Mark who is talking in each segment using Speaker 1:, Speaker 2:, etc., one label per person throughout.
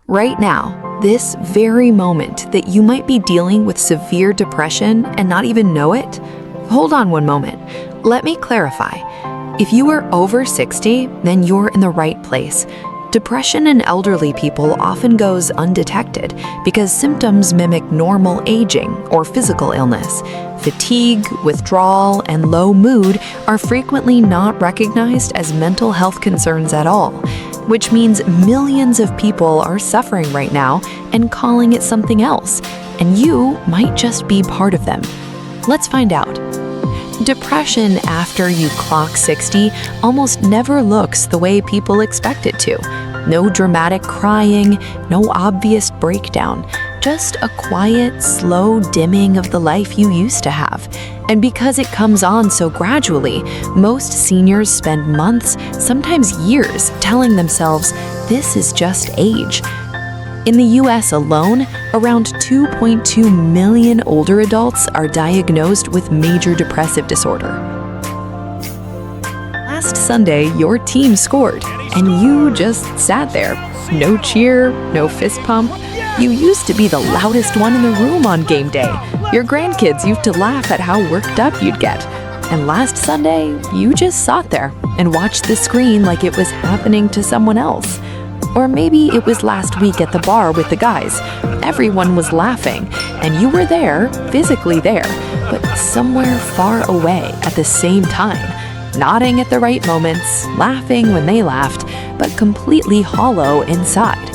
Speaker 1: Right now, this very moment that you might be dealing with severe depression and not even know it? Hold on one moment. Let me clarify. If you are over 60, then you're in the right place. Depression in elderly people often goes undetected because symptoms mimic normal aging or physical illness. Fatigue, withdrawal, and low mood are frequently not recognized as mental health concerns at all, which means millions of people are suffering right now and calling it something else, and you might just be part of them. Let's find out. Depression after you clock 60 almost never looks the way people expect it to. No dramatic crying, no obvious breakdown, just a quiet, slow dimming of the life you used to have. And because it comes on so gradually, most seniors spend months, sometimes years, telling themselves, this is just age. In the US alone, around 2.2 million older adults are diagnosed with major depressive disorder. Last Sunday, your team scored, and you just sat there. No cheer, no fist pump. You used to be the loudest one in the room on game day. Your grandkids used to laugh at how worked up you'd get. And last Sunday, you just sat there and watched the screen like it was happening to someone else. Or maybe it was last week at the bar with the guys. Everyone was laughing, and you were there, physically there, but somewhere far away at the same time, nodding at the right moments, laughing when they laughed, but completely hollow inside.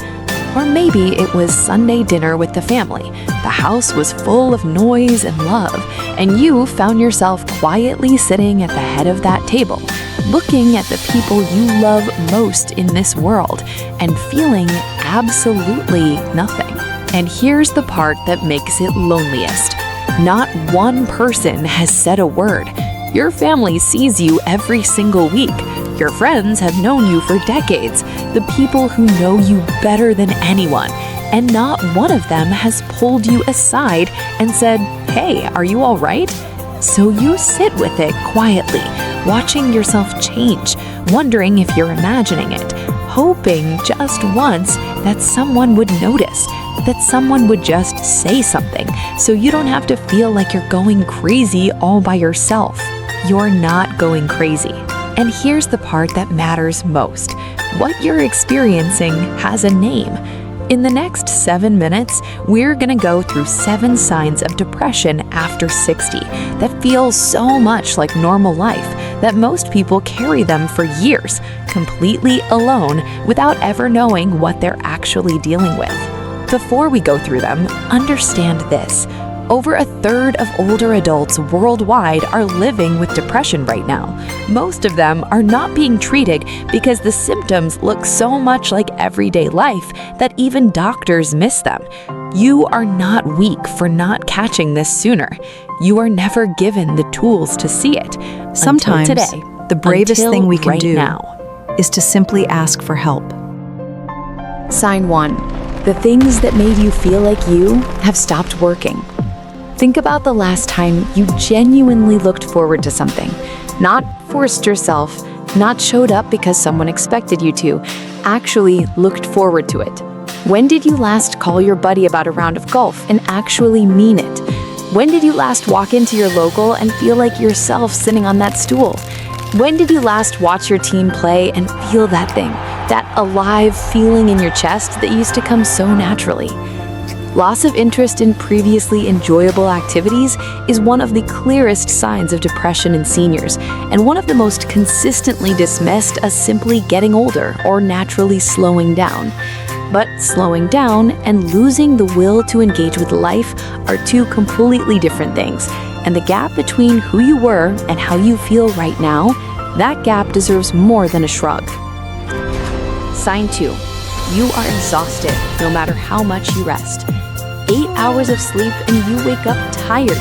Speaker 1: Or maybe it was Sunday dinner with the family. The house was full of noise and love, and you found yourself quietly sitting at the head of that table, looking at the people you love most in this world and feeling absolutely nothing. And here's the part that makes it loneliest. Not one person has said a word. Your family sees you every single week. Your friends have known you for decades, the people who know you better than anyone, and not one of them has pulled you aside and said, "Hey, are you all right?" So you sit with it quietly, watching yourself change, wondering if you're imagining it, hoping just once that someone would notice, that someone would just say something, so you don't have to feel like you're going crazy all by yourself. You're not going crazy. And here's the part that matters most. What you're experiencing has a name. In the next 7 minutes, we're gonna go through 7 signs of depression after 60 that feel so much like normal life that most people carry them for years, completely alone, without ever knowing what they're actually dealing with. Before we go through them, understand this. Over a third of older adults worldwide are living with depression right now. Most of them are not being treated because the symptoms look so much like everyday life that even doctors miss them. You are not weak for not catching this sooner. You are never given the tools to see it.
Speaker 2: Sometimes
Speaker 1: today,
Speaker 2: the bravest thing we can
Speaker 1: right
Speaker 2: do
Speaker 1: now
Speaker 2: is to simply ask for help.
Speaker 1: Sign 1. The things that made you feel like you have stopped working. Think about the last time you genuinely looked forward to something. Not forced yourself, not showed up because someone expected you to, actually looked forward to it. When did you last call your buddy about a round of golf and actually mean it? When did you last walk into your local and feel like yourself sitting on that stool? When did you last watch your team play and feel that thing, that alive feeling in your chest that used to come so naturally? Loss of interest in previously enjoyable activities is one of the clearest signs of depression in seniors, and one of the most consistently dismissed as simply getting older or naturally slowing down. But slowing down and losing the will to engage with life are two completely different things, and the gap between who you were and how you feel right now, that gap deserves more than a shrug. Sign 2. You are exhausted no matter how much you rest. 8 hours of sleep and you wake up tired.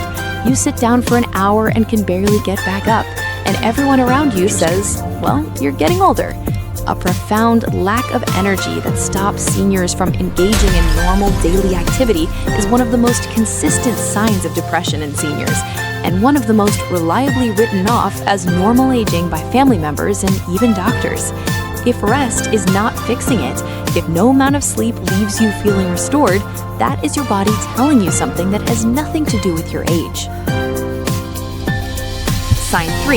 Speaker 1: You sit down for an hour and can barely get back up. And everyone around you says, well, you're getting older. A profound lack of energy that stops seniors from engaging in normal daily activity is one of the most consistent signs of depression in seniors, and one of the most reliably written off as normal aging by family members and even doctors. If rest is not fixing it, If no amount of sleep leaves you feeling restored, that is your body telling you something that has nothing to do with your age. Sign 3.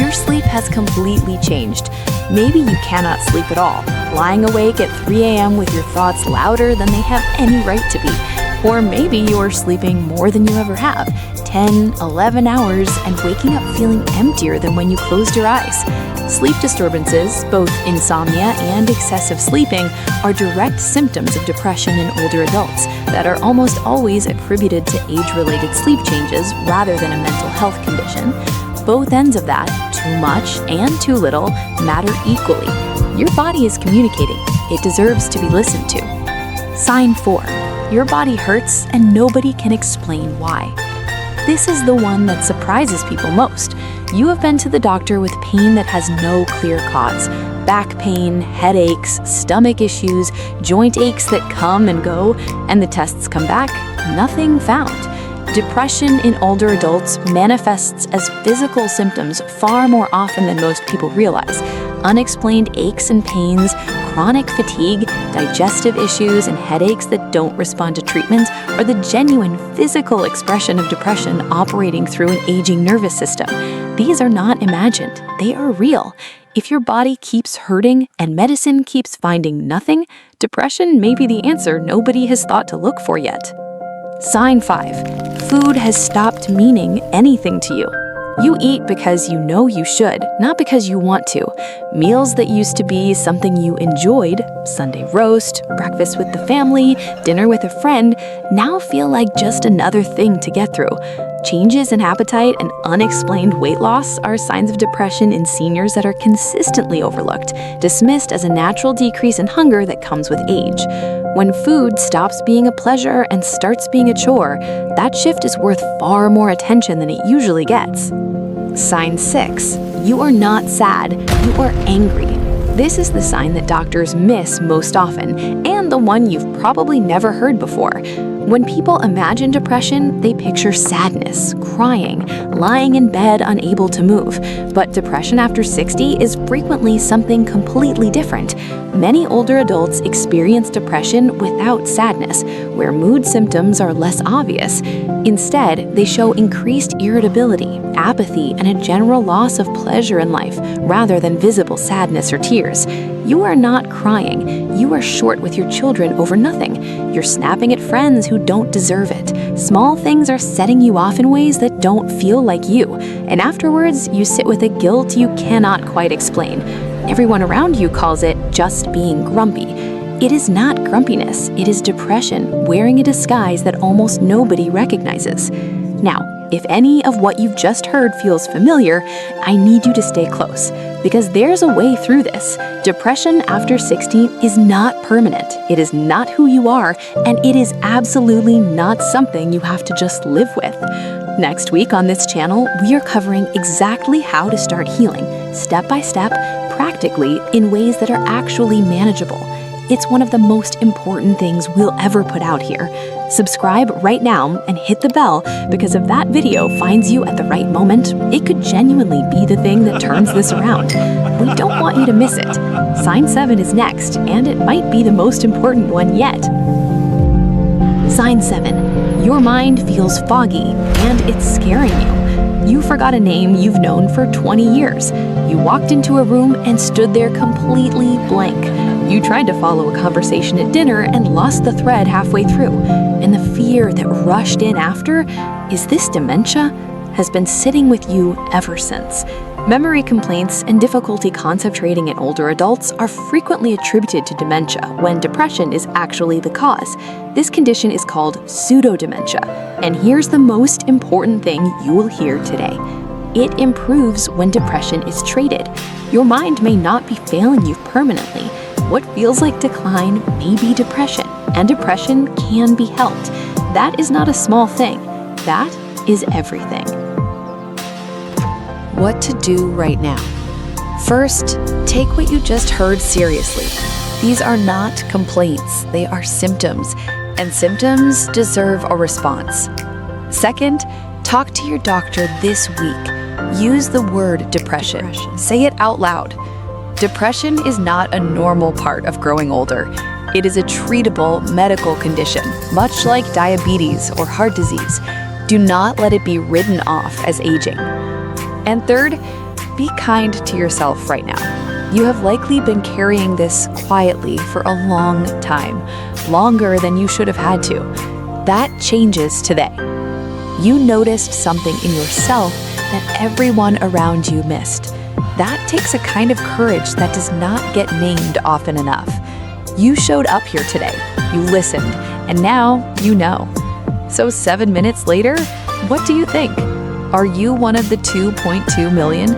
Speaker 1: Your sleep has completely changed. Maybe you cannot sleep at all, lying awake at 3 a.m. with your thoughts louder than they have any right to be. Or maybe you're sleeping more than you ever have, 10, 11 hours, and waking up feeling emptier than when you closed your eyes. Sleep disturbances, both insomnia and excessive sleeping, are direct symptoms of depression in older adults that are almost always attributed to age-related sleep changes rather than a mental health condition. Both ends of that, too much and too little, matter equally. Your body is communicating. It deserves to be listened to. Sign 4. Your body hurts and nobody can explain why. This is the one that surprises people most. You have been to the doctor with pain that has no clear cause. Back pain, headaches, stomach issues, joint aches that come and go, and the tests come back, nothing found. Depression in older adults manifests as physical symptoms far more often than most people realize. Unexplained aches and pains, chronic fatigue, digestive issues, and headaches that don't respond to treatment are the genuine physical expression of depression operating through an aging nervous system. These are not imagined, they are real. If your body keeps hurting and medicine keeps finding nothing, depression may be the answer nobody has thought to look for yet. Sign 5. Food has stopped meaning anything to you. You eat because you know you should, not because you want to. Meals that used to be something you enjoyed, Sunday roast, breakfast with the family, dinner with a friend, now feel like just another thing to get through. Changes in appetite and unexplained weight loss are signs of depression in seniors that are consistently overlooked, dismissed as a natural decrease in hunger that comes with age. When food stops being a pleasure and starts being a chore, that shift is worth far more attention than it usually gets. Sign 6. You are not sad, you are angry. This is the sign that doctors miss most often, and the one you've probably never heard before. When people imagine depression, they picture sadness, crying, lying in bed unable to move. But depression after 60 is frequently something completely different. Many older adults experience depression without sadness, where mood symptoms are less obvious. Instead, they show increased irritability, apathy, and a general loss of pleasure in life, rather than visible sadness or tears. You are not crying. You are short with your children over nothing. You're snapping at friends who don't deserve it. Small things are setting you off in ways that don't feel like you. And afterwards, you sit with a guilt you cannot quite explain. Everyone around you calls it just being grumpy. It is not grumpiness. It is depression wearing a disguise that almost nobody recognizes. Now, if any of what you've just heard feels familiar, I need you to stay close, because there's a way through this. Depression after 60 is not permanent. It is not who you are, and it is absolutely not something you have to just live with. Next week on this channel, we are covering exactly how to start healing, step by step, practically, in ways that are actually manageable. It's one of the most important things we'll ever put out here. Subscribe right now and hit the bell, because if that video finds you at the right moment, it could genuinely be the thing that turns this around. We don't want you to miss it. Sign 7 is next, and it might be the most important one yet. Sign 7. Your mind feels foggy, and it's scaring you. You forgot a name you've known for 20 years. You walked into a room and stood there completely blank. You tried to follow a conversation at dinner and lost the thread halfway through. And the fear that rushed in after, is this dementia, has been sitting with you ever since. Memory complaints and difficulty concentrating in older adults are frequently attributed to dementia when depression is actually the cause. This condition is called pseudodementia. And here's the most important thing you will hear today. It improves when depression is treated. Your mind may not be failing you permanently. What feels like decline may be depression, and depression can be helped. That is not a small thing. That is everything. What to do right now. First, take what you just heard seriously. These are not complaints, they are symptoms, and symptoms deserve a response. Second, talk to your doctor this week. Use the word depression. Say it out loud. Depression is not a normal part of growing older. It is a treatable medical condition, much like diabetes or heart disease. Do not let it be written off as aging. And third, be kind to yourself right now. You have likely been carrying this quietly for a long time, longer than you should have had to. That changes today. You noticed something in yourself that everyone around you missed. That takes a kind of courage that does not get named often enough. You showed up here today, you listened, and now you know. So 7 minutes later, what do you think? Are you one of the 2.2 million?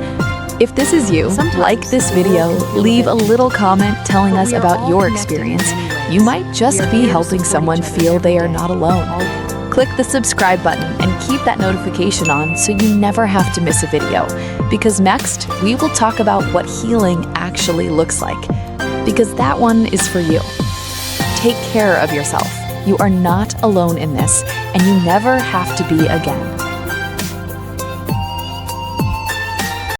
Speaker 1: If this is you, like this video, leave a little comment telling us about your experience. You might just be helping someone feel they are not alone. Click the subscribe button and keep that notification on so you never have to miss a video. Because next, we will talk about what healing actually looks like. Because that one is for you. Take care of yourself. You are not alone in this, and you never have to be again.